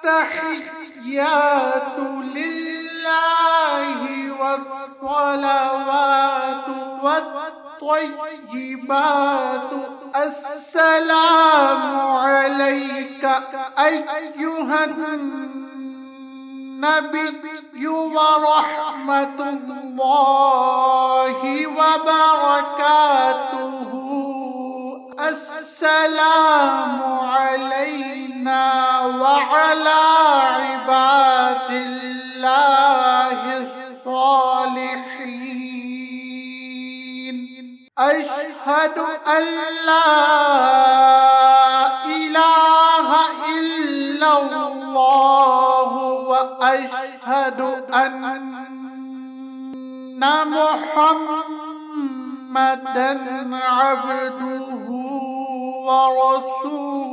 التحيات لله والصلوات والطيبات. السلام عليك أيها النبي ورحمة الله وبركاته. السلام علينا وعلى عباد الله الصالحين. أشهد أن لا إله إلا الله وأشهد أن محمدًا عبده ورسوله.